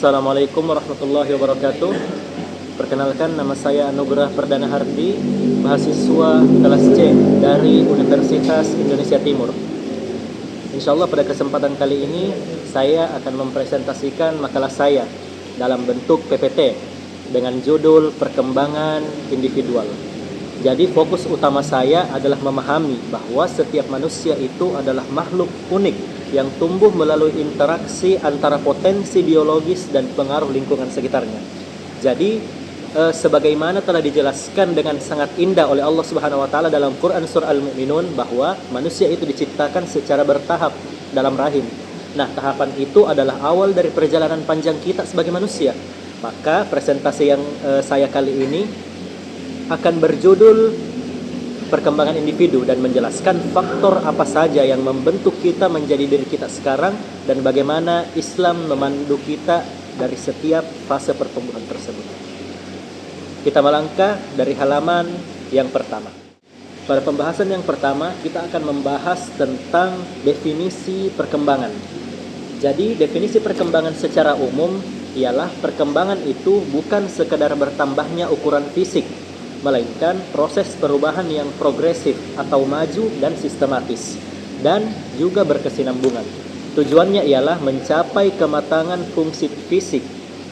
Assalamualaikum warahmatullahi wabarakatuh. Perkenalkan, nama saya Anugrah Perdana Hardi, mahasiswa kelas C dari Universitas Indonesia Timur. Insyaallah pada kesempatan kali ini saya akan mempresentasikan makalah saya dalam bentuk PPT dengan judul Perkembangan Individual. Jadi fokus utama saya adalah memahami bahwa setiap manusia itu adalah makhluk unik yang tumbuh melalui interaksi antara potensi biologis dan pengaruh lingkungan sekitarnya. Jadi sebagaimana telah dijelaskan dengan sangat indah oleh Allah Subhanahu wa taala dalam Quran surah Al-Mu'minun bahwa manusia itu diciptakan secara bertahap dalam rahim. Nah, tahapan itu adalah awal dari perjalanan panjang kita sebagai manusia. Maka presentasi yang saya kali ini akan berjudul Perkembangan Individu dan menjelaskan faktor apa saja yang membentuk kita menjadi diri kita sekarang dan bagaimana Islam memandu kita dari setiap fase pertumbuhan tersebut. Kita melangkah dari halaman yang pertama. Pada pembahasan yang pertama, kita akan membahas tentang definisi perkembangan. Jadi, definisi perkembangan secara umum ialah perkembangan itu bukan sekadar bertambahnya ukuran fisik, melainkan proses perubahan yang progresif atau maju dan sistematis, dan juga berkesinambungan. Tujuannya ialah mencapai kematangan fungsi fisik,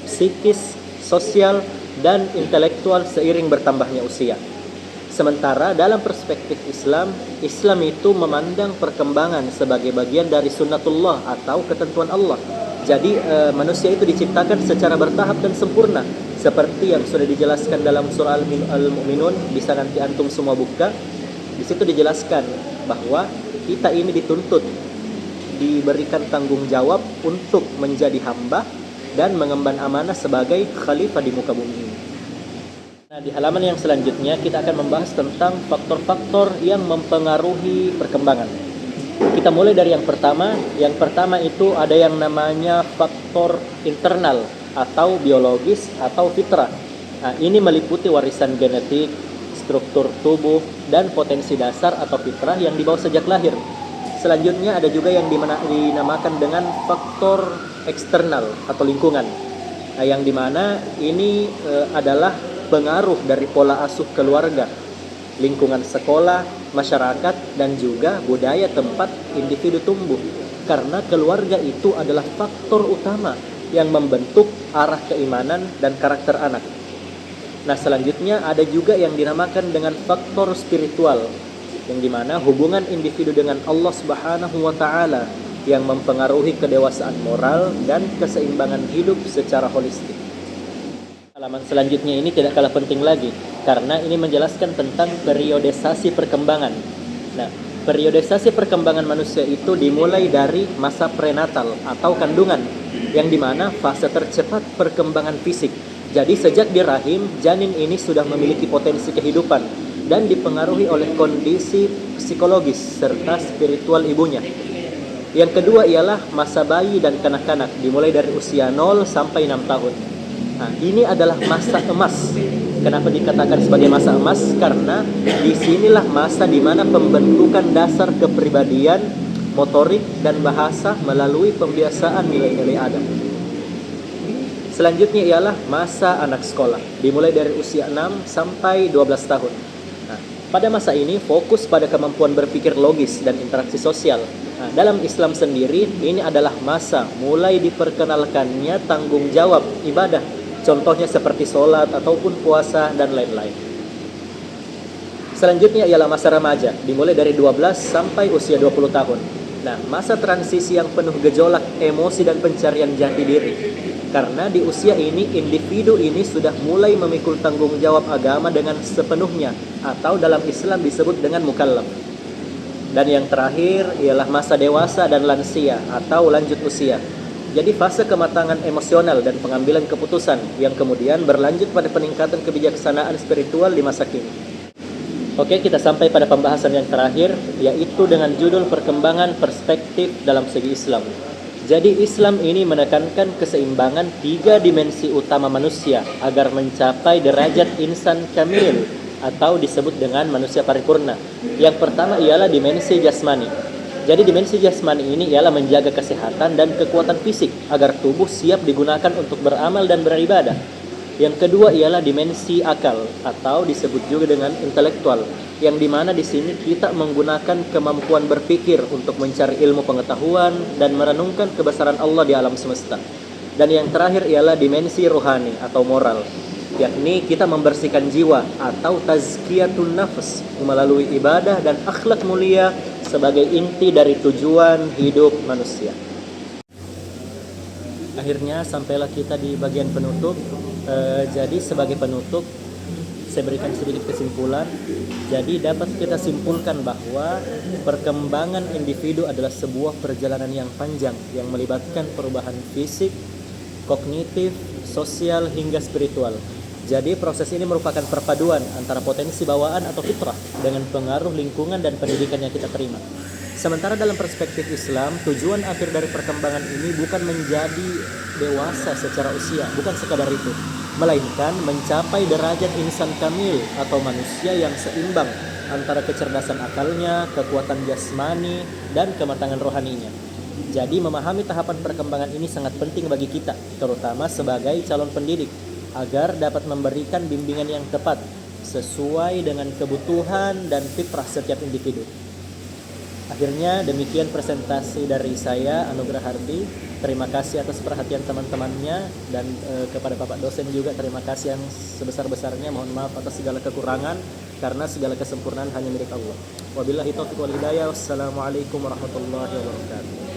psikis, sosial, dan intelektual seiring bertambahnya usia. Sementara dalam perspektif Islam, Islam itu memandang perkembangan sebagai bagian dari sunnatullah atau ketentuan Allah. Jadi manusia itu diciptakan secara bertahap dan sempurna, seperti yang sudah dijelaskan dalam surah Al-Mu'minun. Bisa nanti antum semua buka. Di situ dijelaskan bahwa kita ini dituntut, diberikan tanggung jawab untuk menjadi hamba dan mengemban amanah sebagai khalifah di muka bumi ini. Nah, di halaman yang selanjutnya kita akan membahas tentang faktor-faktor yang mempengaruhi perkembangan. Kita mulai dari yang pertama. Yang pertama itu ada yang namanya faktor internal atau biologis atau fitrah. Nah, ini meliputi warisan genetik, struktur tubuh, dan potensi dasar atau fitrah yang dibawa sejak lahir. Selanjutnya ada juga yang dinamakan dengan faktor eksternal atau lingkungan. Nah, yang dimana ini adalah pengaruh dari pola asuh keluarga, lingkungan sekolah, masyarakat, dan juga budaya tempat individu tumbuh. Karena keluarga itu adalah faktor utama yang membentuk arah keimanan dan karakter anak. Nah, selanjutnya ada juga yang dinamakan dengan faktor spiritual, yang dimana hubungan individu dengan Allah Subhanahu wa taala yang mempengaruhi kedewasaan moral dan keseimbangan hidup secara holistik. Halaman selanjutnya ini tidak kalah penting lagi, karena ini menjelaskan tentang periodisasi perkembangan. Nah, periodisasi perkembangan manusia itu dimulai dari masa prenatal atau kandungan, yang dimana fase tercepat perkembangan fisik. Jadi sejak di rahim, janin ini sudah memiliki potensi kehidupan dan dipengaruhi oleh kondisi psikologis serta spiritual ibunya. Yang kedua ialah masa bayi dan kanak-kanak, dimulai dari usia 0 sampai 6 tahun. Nah, ini adalah masa emas. Kenapa dikatakan sebagai masa emas? Karena disinilah masa di mana pembentukan dasar kepribadian, motorik, dan bahasa melalui pembiasaan nilai-nilai Adam. Selanjutnya ialah masa anak sekolah, dimulai dari usia 6 sampai 12 tahun. Nah, pada masa ini fokus pada kemampuan berpikir logis dan interaksi sosial. Nah, dalam Islam sendiri, ini adalah masa mulai diperkenalkannya tanggung jawab ibadah. Contohnya seperti sholat ataupun puasa dan lain-lain. Selanjutnya ialah masa remaja, dimulai dari 12 sampai usia 20 tahun. Nah, masa transisi yang penuh gejolak emosi dan pencarian jati diri. Karena di usia ini, individu ini sudah mulai memikul tanggung jawab agama dengan sepenuhnya, atau dalam Islam disebut dengan mukallaf. Dan yang terakhir ialah masa dewasa dan lansia atau lanjut usia. Jadi fase kematangan emosional dan pengambilan keputusan yang kemudian berlanjut pada peningkatan kebijaksanaan spiritual di masa kini. Oke, kita sampai pada pembahasan yang terakhir, yaitu dengan judul Perkembangan Perspektif dalam Segi Islam. Jadi Islam ini menekankan keseimbangan 3 dimensi utama manusia agar mencapai derajat insan kamil atau disebut dengan manusia paripurna. Yang pertama ialah dimensi jasmani. Jadi dimensi jasmani ini ialah menjaga kesehatan dan kekuatan fisik agar tubuh siap digunakan untuk beramal dan beribadah. Yang kedua ialah dimensi akal atau disebut juga dengan intelektual, yang dimana di sini kita menggunakan kemampuan berpikir untuk mencari ilmu pengetahuan dan merenungkan kebesaran Allah di alam semesta. Dan yang terakhir ialah dimensi rohani atau moral, yakni kita membersihkan jiwa atau tazkiyatun nafs melalui ibadah dan akhlak mulia sebagai inti dari tujuan hidup manusia. Akhirnya sampailah kita di bagian penutup. Jadi sebagai penutup saya berikan sedikit kesimpulan. Jadi dapat kita simpulkan bahwa perkembangan individu adalah sebuah perjalanan yang panjang yang melibatkan perubahan fisik, kognitif, sosial hingga spiritual. Jadi proses ini merupakan perpaduan antara potensi bawaan atau fitrah dengan pengaruh lingkungan dan pendidikan yang kita terima. Sementara dalam perspektif Islam, tujuan akhir dari perkembangan ini bukan menjadi dewasa secara usia, bukan sekadar itu, melainkan mencapai derajat insan kamil atau manusia yang seimbang antara kecerdasan akalnya, kekuatan jasmani, dan kematangan rohaninya. Jadi memahami tahapan perkembangan ini sangat penting bagi kita, terutama sebagai calon pendidik, agar dapat memberikan bimbingan yang tepat sesuai dengan kebutuhan dan fitrah setiap individu. Akhirnya demikian presentasi dari saya, Anugrah Hardi. Terima kasih atas perhatian teman-temannya, dan kepada Bapak dosen juga terima kasih yang sebesar-besarnya. Mohon maaf atas segala kekurangan, karena segala kesempurnaan hanya milik Allah. Wabillahi taufiq wal hidayah. Wassalamualaikum warahmatullahi wabarakatuh.